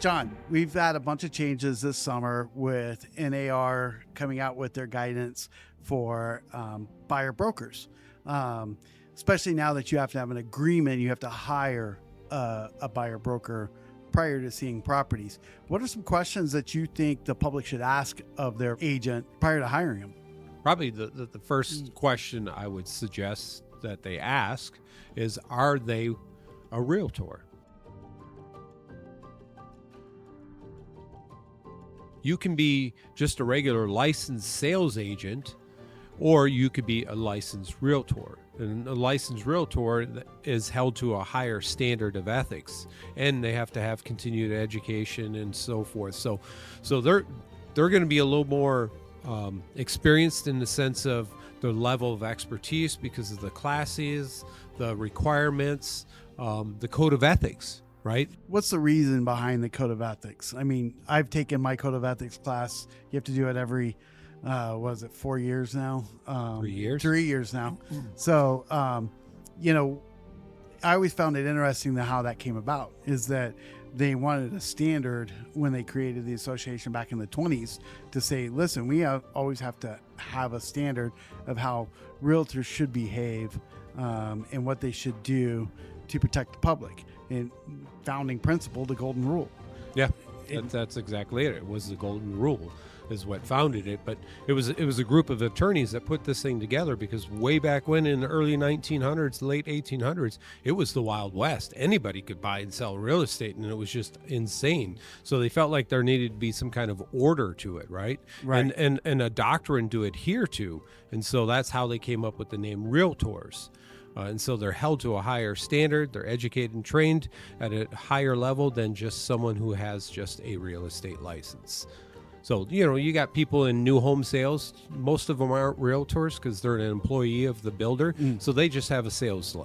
John, we've had a bunch of changes this summer with NAR coming out with their guidance for buyer brokers. Especially now that you have to have an agreement, you have to hire a buyer broker prior to seeing properties. What are some questions that you think the public should ask of their agent prior to hiring them? Probably the first question I would suggest that they ask is, are they a realtor? You can be just a regular licensed sales agent, or you could be a licensed realtor. And a licensed realtor is held to a higher standard of ethics, and they have to have continued education and so forth. So they're going to be a little more experienced in the sense of their level of expertise because of the classes, the requirements, the code of ethics. Right? What's the reason behind the code of ethics? I mean, I've taken my code of ethics class. You have to do it every, 4 years now? 3 years? 3 years now. So, I always found it interesting how that came about, is that they wanted a standard when they created the association back in the 20s to say, listen, we always have to have a standard of how realtors should behave and what they should do to protect the public. And founding principle, the golden rule. Yeah, that's exactly it. It was the golden rule is what founded it. But it was a group of attorneys that put this thing together, because way back when in the early 1900s, late 1800s, it was the Wild West. Anybody could buy and sell real estate, and it was just insane. So they felt like there needed to be some kind of order to it, right? Right. And a doctrine to adhere to. And so that's how they came up with the name Realtors. And so they're held to a higher standard. They're educated and trained at a higher level than just someone who has just a real estate license. So, you got people in new home sales. Most of them aren't realtors because they're an employee of the builder. So they just have a sales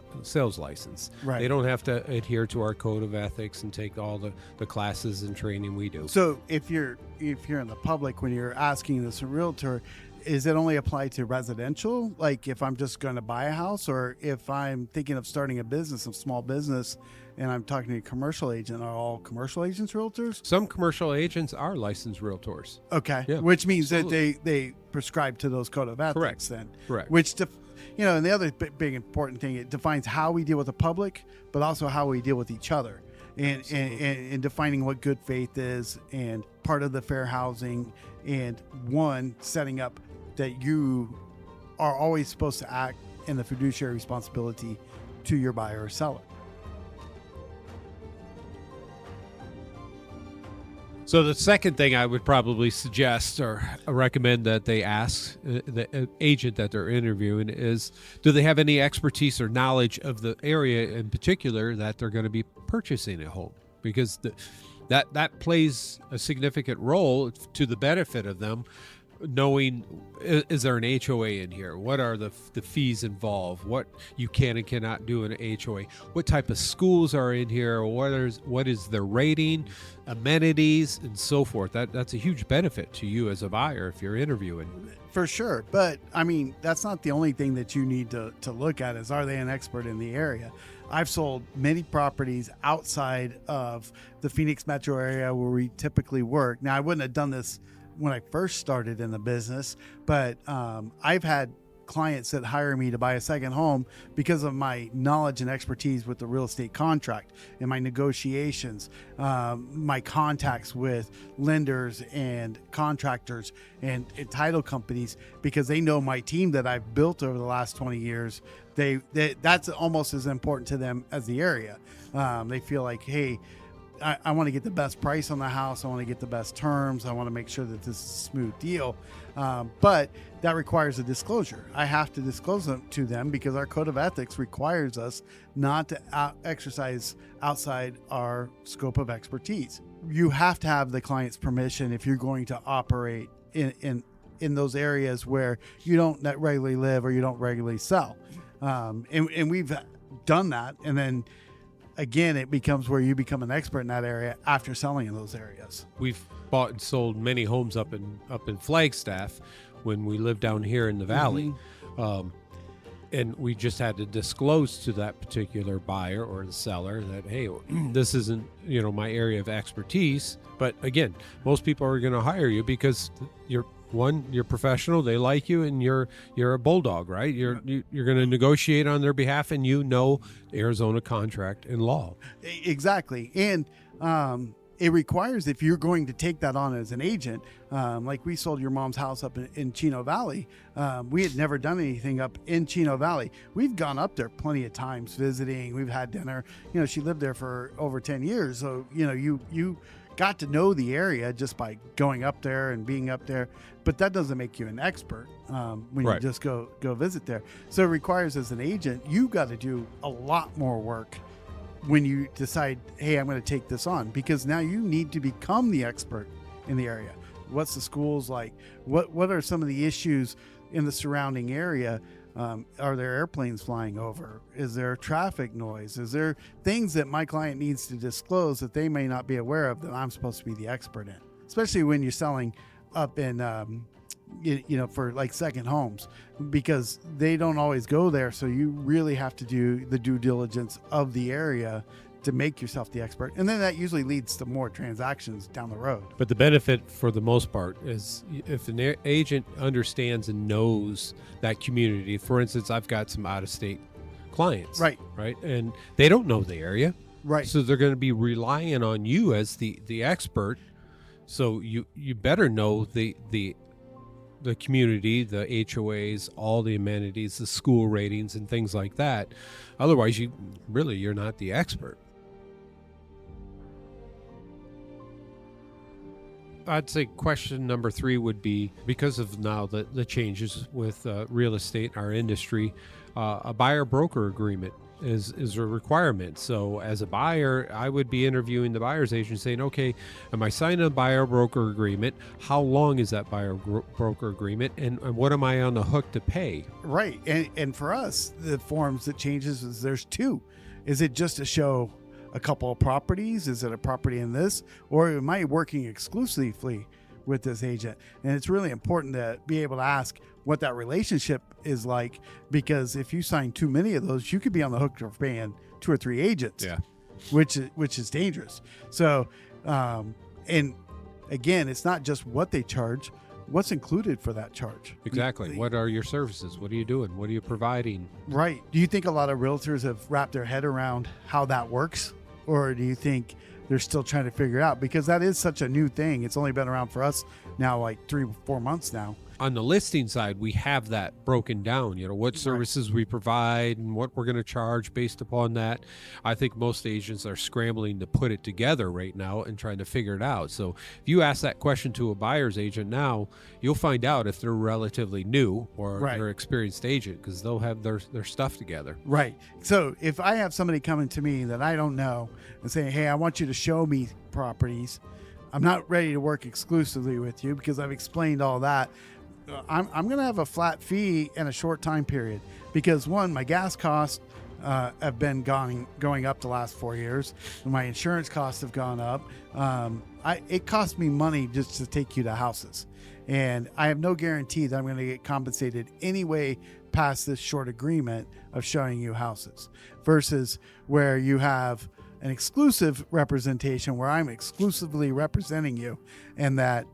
license. Right. They don't have to adhere to our code of ethics and take all the classes and training we do. So if you're in the public, when you're asking this a realtor, is it only applied to residential? Like if I'm just going to buy a house, or if I'm thinking of starting a small business, and I'm talking to a commercial agent, are all commercial agents realtors? Some commercial agents are licensed realtors. Okay. Yeah, which means absolutely. that they prescribe to those code of ethics. Correct. Then. Correct. Which, and the other big important thing, it defines how we deal with the public, but also how we deal with each other. And defining what good faith is, and part of the fair housing, and setting up that you are always supposed to act in the fiduciary responsibility to your buyer or seller. So the second thing I would probably suggest or recommend that they ask the agent that they're interviewing is, do they have any expertise or knowledge of the area in particular that they're going to be purchasing a home? Because that plays a significant role to the benefit of them, knowing, is there an HOA in here? What are the fees involved? What you can and cannot do in an HOA? What type of schools are in here? What is their rating, amenities, and so forth? That's a huge benefit to you as a buyer if you're interviewing. For sure. But I mean, that's not the only thing that you need to look at, is, are they an expert in the area? I've sold many properties outside of the Phoenix metro area where we typically work. Now, I wouldn't have done this when I first started in the business, but I've had clients that hire me to buy a second home because of my knowledge and expertise with the real estate contract and my negotiations, my contacts with lenders and contractors and title companies, because they know my team that I've built over the last 20 years. That's almost as important to them as the area. They feel like, hey, I want to get the best price on the house. I want to get the best terms. I want to make sure that this is a smooth deal. But that requires a disclosure. I have to disclose them to them because our code of ethics requires us not to exercise outside our scope of expertise. You have to have the client's permission if you're going to operate in those areas where you don't regularly live or you don't regularly sell. And we've done that. And then again, it becomes where you become an expert in that area after selling in those areas. We've bought and sold many homes up in Flagstaff when we lived down here in the valley. And we just had to disclose to that particular buyer or the seller that, hey, this isn't, my area of expertise. But again, most people are going to hire you because you're professional, they like you, and you're a bulldog, right? You're going to negotiate on their behalf, and Arizona contract and law. Exactly. And it requires, if you're going to take that on as an agent, like we sold your mom's house up in Chino Valley. We had never done anything up in Chino Valley. We've gone up there plenty of times visiting. We've had dinner. She lived there for over 10 years. So, you got to know the area just by going up there and being up there. But that doesn't make you an expert when you just go visit there. So it requires, as an agent, you got to do a lot more work when you decide, hey, I'm going to take this on, because now you need to become the expert in the area. What's the schools like? What are some of the issues in the surrounding area? Are there airplanes flying over? Is there traffic noise? Is there things that my client needs to disclose that they may not be aware of that I'm supposed to be the expert in? Especially when you're selling up in, for like second homes, because they don't always go there. So you really have to do the due diligence of the area to make yourself the expert. And then that usually leads to more transactions down the road. But the benefit for the most part is if an agent understands and knows that community. For instance, I've got some out-of-state clients. Right. And they don't know the area. Right. So they're going to be relying on you as the expert. So you better know the community, the HOAs, all the amenities, the school ratings, and things like that. Otherwise, you're not the expert. I'd say question number 3 would be, because of now the changes with real estate in our industry, a buyer-broker agreement is a requirement. So as a buyer, I would be interviewing the buyer's agent saying, okay, am I signing a buyer-broker agreement? How long is that buyer-broker agreement? And what am I on the hook to pay? Right. And for us, the forms that changes is there's 2. Is it just to show a couple of properties? Is it a property in this? Or am I working exclusively with this agent? And it's really important to be able to ask what that relationship is like, because if you sign too many of those, you could be on the hook for paying 2 or 3 agents, which is dangerous. So, and again, it's not just what they charge, what's included for that charge. Exactly. What are your services? What are you doing? What are you providing? Right. Do you think a lot of realtors have wrapped their head around how that works? Or do you think they're still trying to figure it out? Because that is such a new thing. It's only been around for us now like 3 or 4 months now. On the listing side, we have that broken down, what services we provide and what we're going to charge based upon that. I think most agents are scrambling to put it together right now and trying to figure it out. So if you ask that question to a buyer's agent now, you'll find out if they're relatively new or they're an experienced agent, because they'll have their stuff together. Right. So if I have somebody coming to me that I don't know and saying, hey, I want you to show me properties, I'm not ready to work exclusively with you because I've explained all that. I'm going to have a flat fee and a short time period, because one, my gas costs have been going up the last 4 years. My insurance costs have gone up. It costs me money just to take you to houses, and I have no guarantee that I'm going to get compensated anyway past this short agreement of showing you houses, versus where you have an exclusive representation where I'm exclusively representing you, and that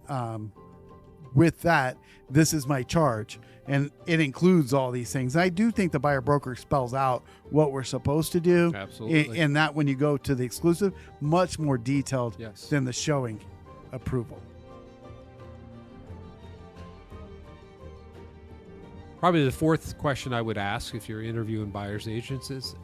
with that, this is my charge, and it includes all these things. I do think the buyer broker spells out what we're supposed to do. Absolutely. And that when you go to the exclusive, much more detailed than the showing approval. Probably the 4th question I would ask if you're interviewing buyer's agents is,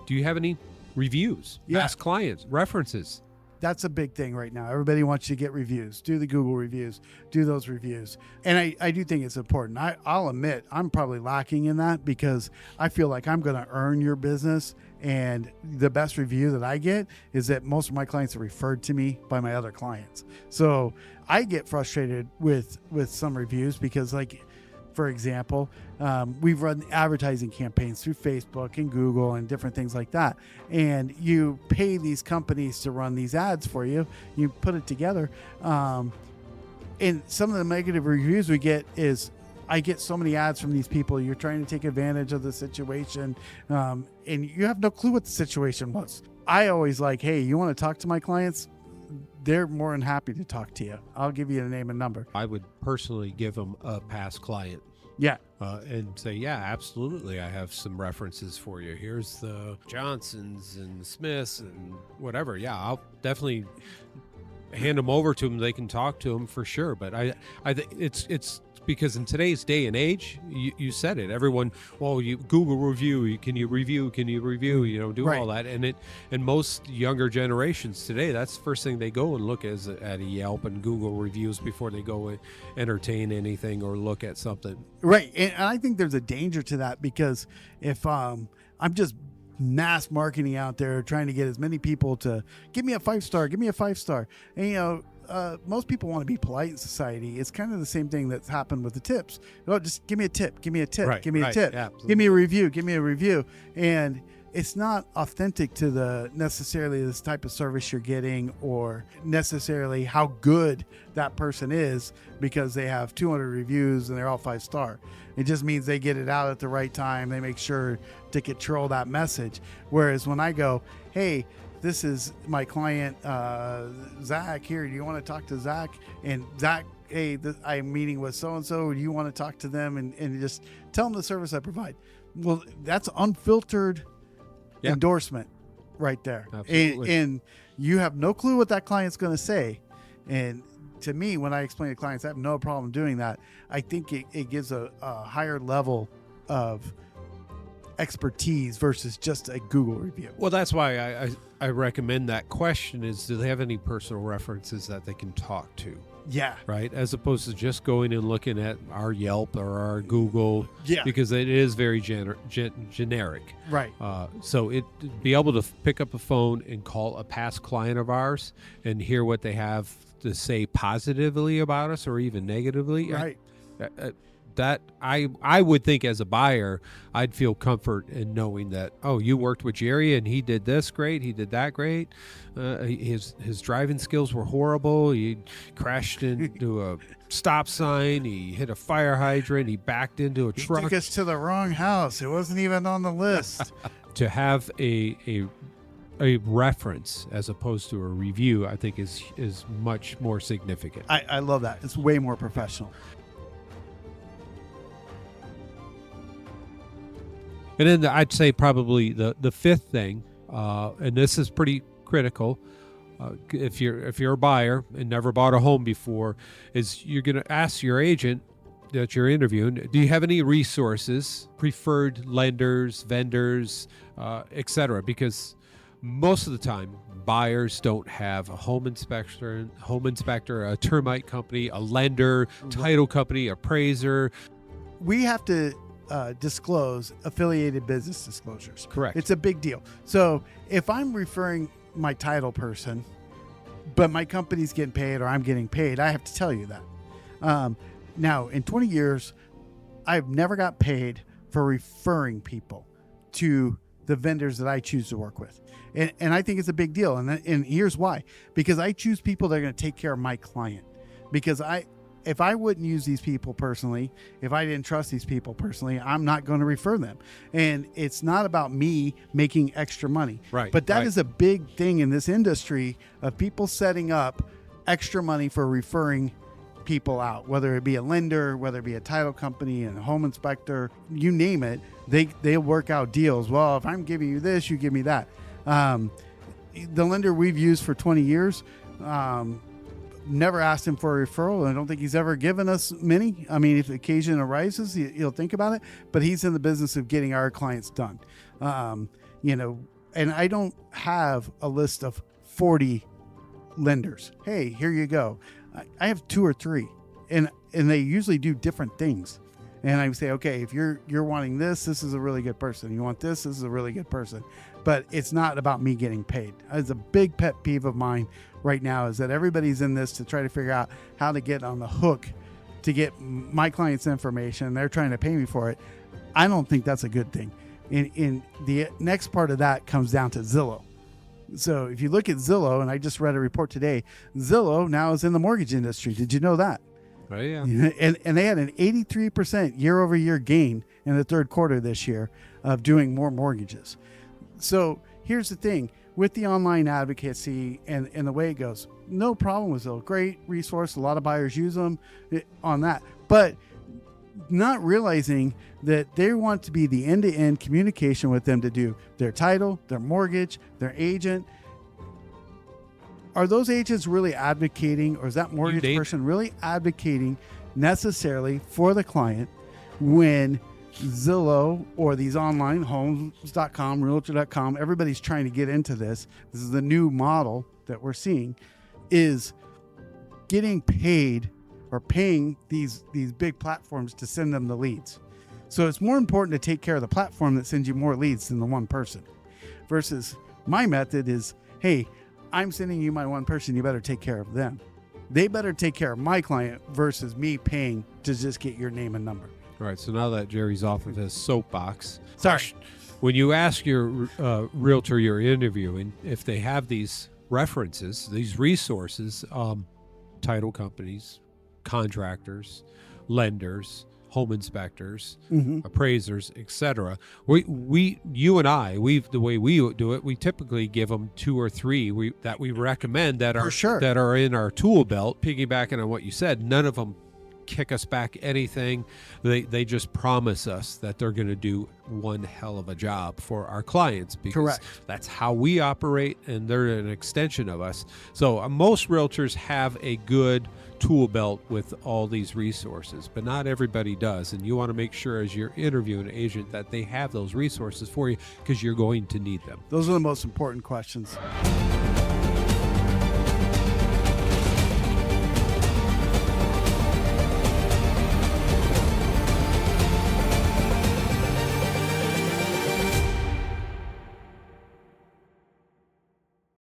do you have any reviews? Ask clients, references. That's a big thing right now. Everybody wants you to get reviews. Do the Google reviews. Do those reviews. And I do think it's important. I'll admit I'm probably lacking in that, because I feel like I'm going to earn your business. And the best review that I get is that most of my clients are referred to me by my other clients. So I get frustrated with some reviews because, like, for example, we've run advertising campaigns through Facebook and Google and different things like that. And you pay these companies to run these ads for you. You put it together. And some of the negative reviews we get is, I get so many ads from these people. You're trying to take advantage of the situation, and you have no clue what the situation was. I always like, hey, you want to talk to my clients? They're more than happy to talk to you. I'll give you a name and number. I would personally give them a past client. Yeah. And say, yeah, absolutely. I have some references for you. Here's the Johnsons and Smiths and whatever. Yeah, I'll definitely hand them over to them. They can talk to them for sure. But I think it's because in today's day and age, you said it. Everyone, well, you Google review. Can you review? Do Right. all that. And most younger generations today, that's the first thing they go and look at a Yelp and Google reviews before they go and entertain anything or look at something. Right. And I think there's a danger to that, because if I'm just mass marketing out there trying to get as many people to give me a 5-star, and most people want to be polite in society. It's kind of the same thing that's happened with the tips. Oh, just give me a tip, Right, give me a tip, right, yeah, give me a review. And it's not authentic to the necessarily this type of service you're getting, or necessarily how good that person is because they have 200 reviews and they're all 5-star. It just means they get it out at the right time. They make sure to control that message. Whereas when I go, hey, this is my client, Zach here. Do you want to talk to Zach? And Zach, hey, I'm meeting with so-and-so. Do you want to talk to them? And just tell them the service I provide. Well, that's unfiltered endorsement right there. Absolutely. And you have no clue what that client's going to say. And to me, when I explain to clients, I have no problem doing that. I think it gives a higher level of expertise versus just a Google review. Well, that's why I recommend that question is, do they have any personal references that they can talk to? Yeah. Right. As opposed to just going and looking at our Yelp or our Google. Yeah. Because it is very generic. Right. So be able to pick up a phone and call a past client of ours and hear what they have to say positively about us or even negatively. Right. That I would think as a buyer, I'd feel comfort in knowing that, oh, you worked with Jerry and he did this great, he did that great. His driving skills were horrible. He crashed into a stop sign. He hit a fire hydrant. He backed into a truck. He took us to the wrong house. It wasn't even on the list. To have a reference as opposed to a review, I think is much more significant. I love that. It's way more professional. And then I'd say probably the fifth thing, and this is pretty critical, if you're a buyer and never bought a home before, is you're going to ask your agent that you're interviewing, do you have any resources, preferred lenders, vendors, etc.? Because most of the time, buyers don't have a home inspector, a termite company, a lender, title company, appraiser. We have to disclose affiliated business disclosures. Correct. It's a big deal. So if I'm referring my title person, but my company's getting paid or I'm getting paid, I have to tell you that. Now, in 20 years, I've never got paid for referring people to the vendors that I choose to work with. And I think it's a big deal. And here's why. Because I choose people that are going to take care of my client. Because if I wouldn't use these people personally, if I didn't trust these people personally, I'm not going to refer them. And it's not about me making extra money. Right. But that is a big thing in this industry of people setting up extra money for referring people out, whether it be a lender, whether it be a title company and a home inspector, you name it, they'll work out deals. Well, if I'm giving you this, you give me that. The lender we've used for 20 years, never asked him for a referral. I don't think he's ever given us many. I mean, if the occasion arises, he'll think about it, but he's in the business of getting our clients done. And I don't have a list of 40 lenders. Hey, here you go. I have 2 or 3, and they usually do different things. And I would say, okay, if you're wanting this is a really good person. You want this is a really good person. But it's not about me getting paid. It's a big pet peeve of mine right now is that everybody's in this to try to figure out how to get on the hook to get my client's information. They're trying to pay me for it. I don't think that's a good thing. In the next part of that comes down to Zillow. So if you look at Zillow, and I just read a report today, Zillow now is in the mortgage industry. Did you know that? Oh, yeah. And they had an 83% year-over-year gain in the third quarter this year of doing more mortgages. So here's the thing. With the online advocacy and the way it goes, no problem with Zillow. Great resource. A lot of buyers use them on that. But not realizing that they want to be the end-to-end communication with them to do their title, their mortgage, their agent. Are those agents really advocating, or is that mortgage person really advocating necessarily for the client when Zillow or these online homes.com, Realtor.com, everybody's trying to get into this. This is the new model that we're seeing, is getting paid or paying these big platforms to send them the leads. So it's more important to take care of the platform that sends you more leads than the one person. Versus my method is, hey, I'm sending you my one person, you better take care of them. They better take care of my client versus me paying to just get your name and number. All right, so now that Jerry's off of his soapbox. Sorry. When you ask your realtor you're interviewing, if they have these references, these resources, title companies, contractors, lenders, home inspectors, appraisers, etc. You and I, the way we do it, we typically give them 2 or 3 that we recommend that are in our tool belt. Piggybacking on what you said, none of them kick us back anything. They just promise us that they're going to do one hell of a job for our clients, because that's how we operate, and they're an extension of us. So most realtors have a good tool belt with all these resources, but not everybody does, and you want to make sure as you're interviewing an agent that they have those resources for you, because you're going to need them. Those are the most important questions.